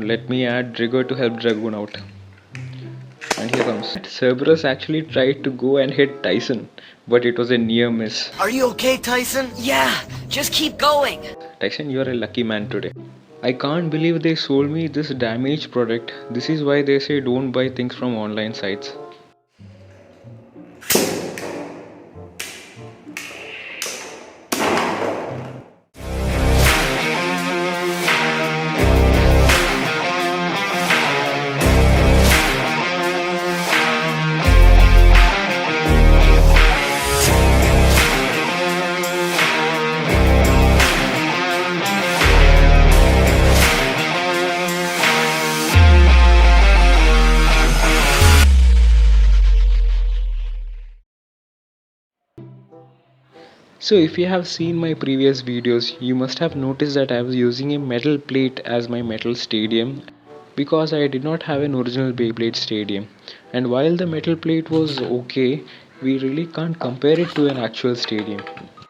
Let me add Trigger to help Dragoon out. And here comes. Cerberus actually tried to go and hit Tyson, but it was a near miss. Are you okay, Tyson? Yeah, just keep going. Tyson, you're a lucky man today. I can't believe they sold me this damaged product. This is why they say don't buy things from online sites. So if you have seen my previous videos, you must have noticed that I was using a metal plate as my metal stadium because I did not have an original Beyblade stadium. And while the metal plate was okay, we really can't compare it to an actual stadium.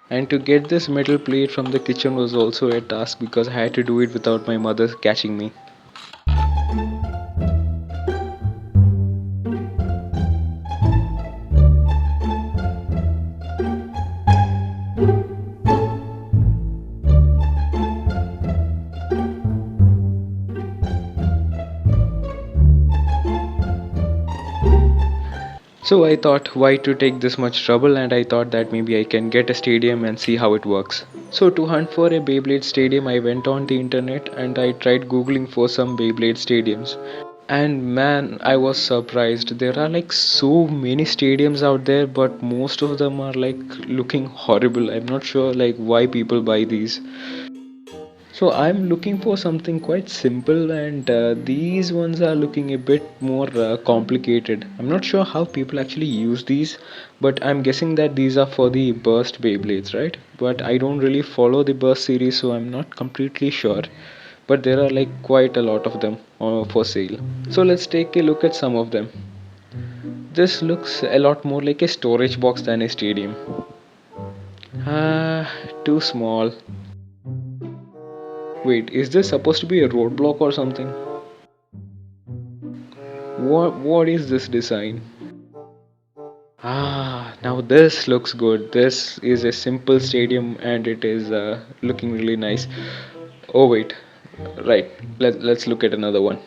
And to get this metal plate from the kitchen was also a task because I had to do it without my mother catching me. So I thought why to take this much trouble, and I thought that maybe I can get a stadium and see how it works. So to hunt for a Beyblade stadium I went on the internet and I tried googling for some Beyblade stadiums. And man, I was surprised. There are like so many stadiums out there, but most of them are like looking horrible. I'm not sure like why people buy these. So I'm looking for something quite simple, and these ones are looking a bit more complicated. I'm not sure how people actually use these, but I'm guessing that these are for the Burst Beyblades, right? But I don't really follow the Burst series, so I'm not completely sure. But there are like quite a lot of them for sale. So let's take a look at some of them. This looks a lot more like a storage box than a stadium. Ah, too small. Wait, is this supposed to be a roadblock or something? What is this design? Ah, now this looks good. This is a simple stadium and it is looking really nice. Oh wait, right. Let's look at another one.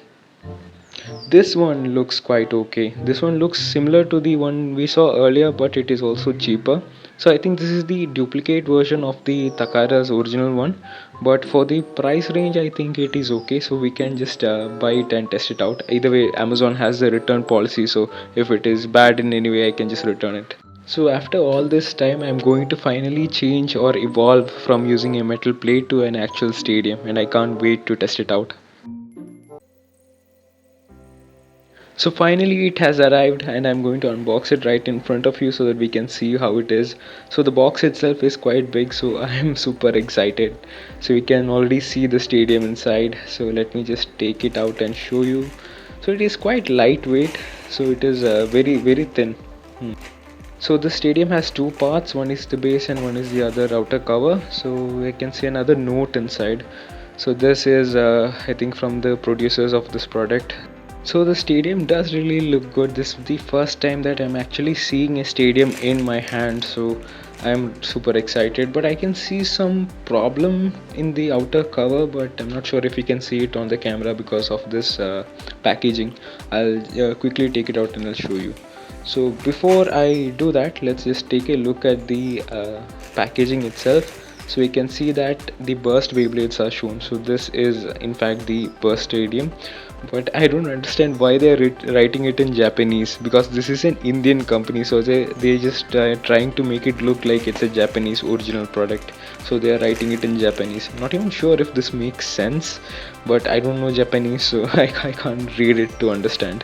This one looks quite okay. This one looks similar to the one we saw earlier, but it is also cheaper. So I think this is the duplicate version of the Takara's original one. But for the price range, I think it is okay. So we can just buy it and test it out. Either way, Amazon has the return policy. So if it is bad in any way, I can just return it. So after all this time, I'm going to finally change or evolve from using a metal plate to an actual stadium. And I can't wait to test it out. So finally it has arrived and I'm going to unbox it right in front of you so that we can see how it is. So the box itself is quite big, so I am super excited. So we can already see the stadium inside. So let me just take it out and show you. So it is quite lightweight, so it is very thin. So the stadium has two parts, one is the base and one is the other outer cover. So I can see another note inside. So this is I think from the producers of this product. So the stadium does really look good. This is the first time that I'm actually seeing a stadium in my hand, so I'm super excited. But I can see some problem in the outer cover, but I'm not sure if you can see it on the camera because of this packaging. I'll quickly take it out and I'll show you. So before I do that, let's just take a look at the packaging itself. So we can see that the Burst Beyblades are shown. So this is in fact the Burst Stadium, but I don't understand why they are writing it in Japanese, because this is an Indian company, so they just trying to make it look like it's a Japanese original product, so they are writing it in Japanese. I'm not even sure if this makes sense, but I don't know Japanese, so I can't read it to understand.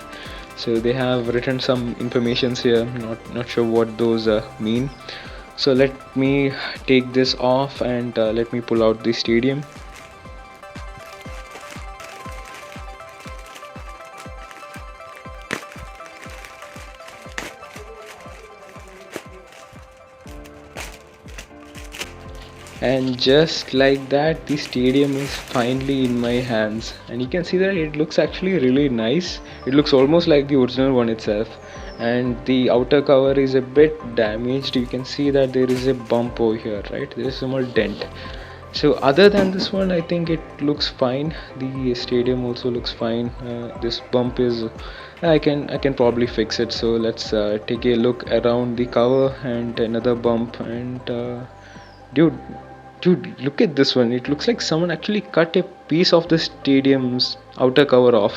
So they have written some informations here, not sure what those mean. So let me take this off and let me pull out the stadium. And just like that, the stadium is finally in my hands, and you can see that it looks actually really nice. It looks almost like the original one itself, and the outer cover is a bit damaged. You can see that there is a bump over here, right? There is a small dent. So other than this one, I think it looks fine. The stadium also looks fine. This bump is, I can probably fix it. So let's take a look around the cover and another bump. And dude, look at this one. It looks like someone actually cut a piece of the stadium's outer cover off.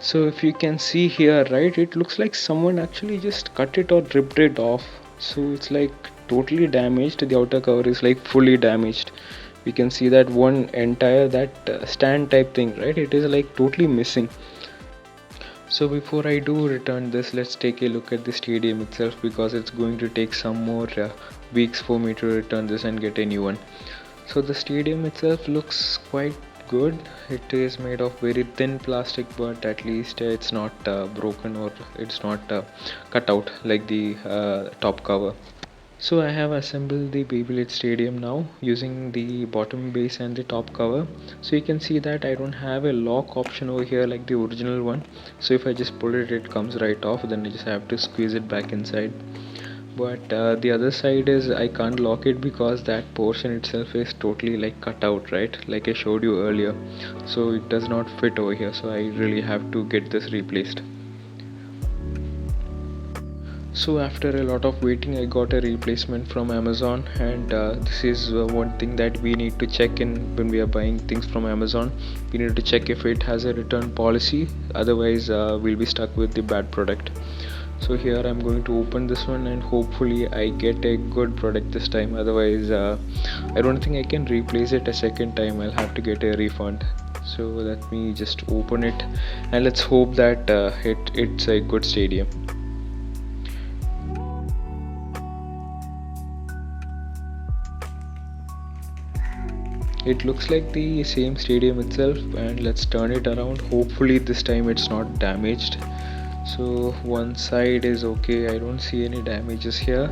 So if you can see here, right, it looks like someone actually just cut it or ripped it off. So it's like totally damaged. The outer cover is like fully damaged. We can see that one entire that stand type thing, right? It is like totally missing. So before I do return this, let's take a look at the stadium itself, because it's going to take some more weeks for me to return this and get a new one. So the stadium itself looks quite good. It is made of very thin plastic, but at least it's not broken, or it's not cut out like the top cover. So I have assembled the Beyblade Stadium now using the bottom base and the top cover. So you can see that I don't have a lock option over here like the original one. So if I just pull it, it comes right off. Then I just have to squeeze it back inside. But the other side is I can't lock it because that portion itself is totally like cut out, right? Like I showed you earlier. So it does not fit over here. So I really have to get this replaced. So after a lot of waiting, I got a replacement from Amazon, and this is one thing that we need to check in when we are buying things from Amazon. We need to check if it has a return policy, otherwise we'll be stuck with the bad product. So here I'm going to open this one, and hopefully I get a good product this time. Otherwise I don't think I can replace it a second time. I'll have to get a refund. So let me just open it, and let's hope that it's a good stadium. It looks like the same stadium itself, and let's turn it around. Hopefully this time it's not damaged. So one side is okay, I don't see any damages here.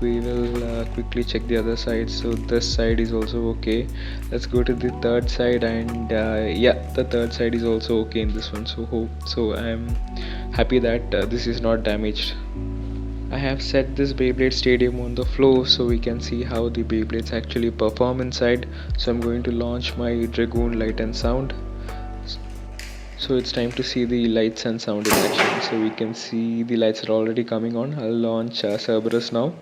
We will quickly check the other side. So this side is also okay. Let's go to the third side, and yeah, the third side is also okay in this one. So I'm happy that this is not damaged. I have set this Beyblade Stadium on the floor so we can see how the Beyblades actually perform inside. So I'm going to launch my Dragoon Light and Sound. So it's time to see the lights and sound in action. So we can see the lights are already coming on. I'll launch Cerberus now.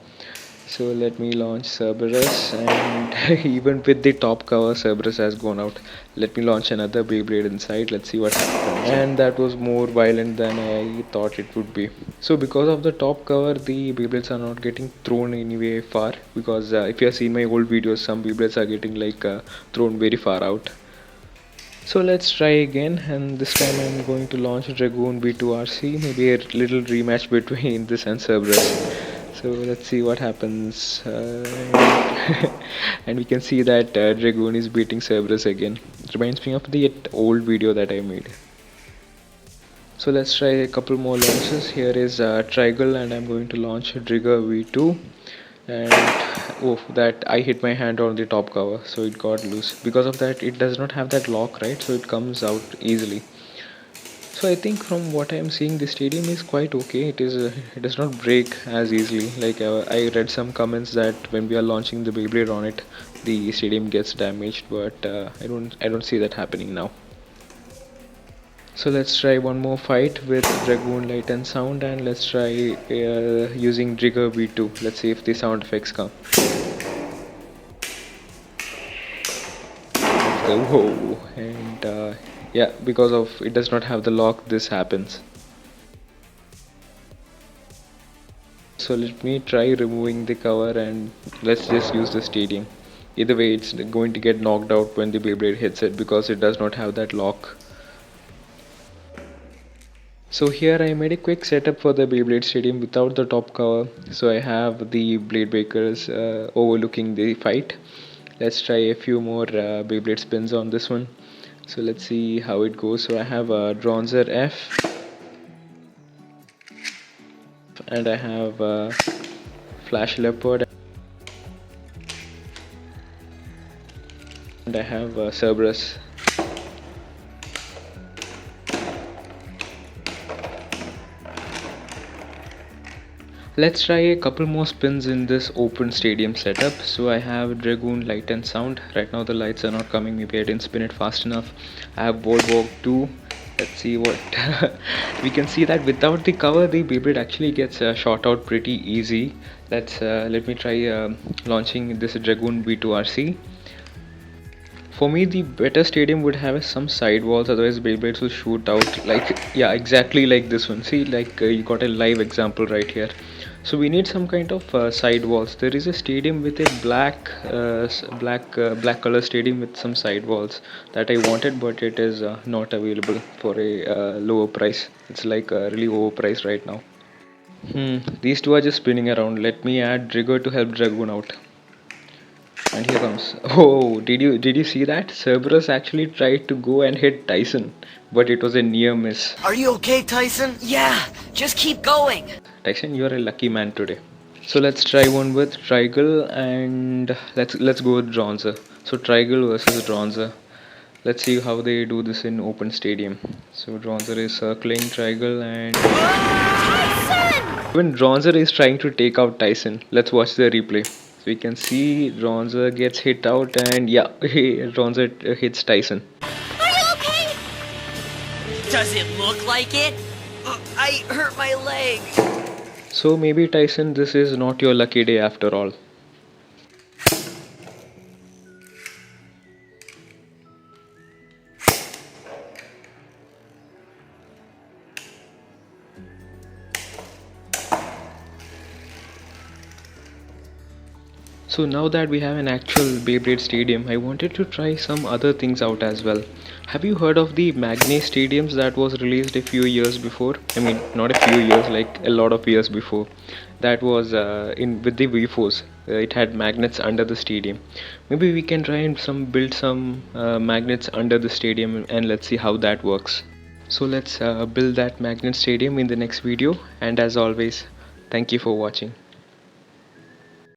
So let me launch Cerberus, and even with the top cover, Cerberus has gone out. Let me launch another Beyblade inside. Let's see what happens. And that was more violent than I thought it would be. So because of the top cover, the Beyblades are not getting thrown anyway far. Because if you have seen my old videos, some Beyblades are getting like thrown very far out. So let's try again, and this time I'm going to launch Dragoon B2RC, maybe a little rematch between this and Cerberus. So let's see what happens. And we can see that Dragoon is beating Cerberus again. It reminds me of the old video that I made. So let's try a couple more launches. Here is Trigal, and I'm going to launch Trigger V2. And oh, that I hit my hand on the top cover, so it got loose. Because of that, it does not have that lock, right? So it comes out easily. So I think from what I am seeing, the stadium is quite okay. It does not break as easily. Like I read some comments that when we are launching the Beyblade on it, the stadium gets damaged, but I don't see that happening now. So let's try one more fight with Dragoon Light and Sound, and let's try using Trigger V2. Let's see if the sound effects come. Whoa, and yeah, because of it does not have the lock, this happens. So let me try removing the cover, and let's just use the stadium. Either way, it's going to get knocked out when the Beyblade hits it because it does not have that lock. So here I made a quick setup for the Beyblade Stadium without the top cover. So I have the Blade Breakers overlooking the fight. Let's try a few more Beyblade spins on this one. So let's see how it goes. So I have Dronzer F, and I have Flash Leopard, And I have Cerberus. Let's try a couple more spins in this open stadium setup. So I have Dragoon Light and Sound. Right now the lights are not coming, maybe I didn't spin it fast enough. I have Boardwalk 2. Let's see what we can see that without the cover the Beyblade actually gets shot out pretty easy. Let me try launching this Dragoon B2RC. For me, the better stadium would have some side walls, otherwise Beyblades will shoot out like, yeah, exactly like this one. See, like you got a live example right here. So we need some kind of side walls. There is a stadium with a black color stadium with some side walls that I wanted, but it is not available for a lower price. It's like really overpriced right now. These two are just spinning around. Let me add Trigger to help Dragoon out. And here comes. Oh, did you see that? Cerberus actually tried to go and hit Tyson, but it was a near miss. Are you okay, Tyson? Yeah, just keep going. Tyson, you're a lucky man today. So let's try one with Trigal and let's go with Bronzer. So Trigal versus Bronzer. Let's see how they do this in open stadium. So Bronzer is circling Trigal and even Bronzer is trying to take out Tyson. Let's watch the replay. So we can see Bronzer gets hit out and yeah, Bronzer hits Tyson. Are you okay? Does it look like it? I hurt my leg. So maybe Tyson, this is not your lucky day after all. So now that we have an actual Beyblade stadium, I wanted to try some other things out as well. Have you heard of the magne stadiums that was released a few years before? I mean, not a few years, like a lot of years before. That was in with the V4s. It had magnets under the stadium. Maybe we can try and build some magnets under the stadium and let's see how that works. So let's build that magnet stadium in the next video. And as always, thank you for watching.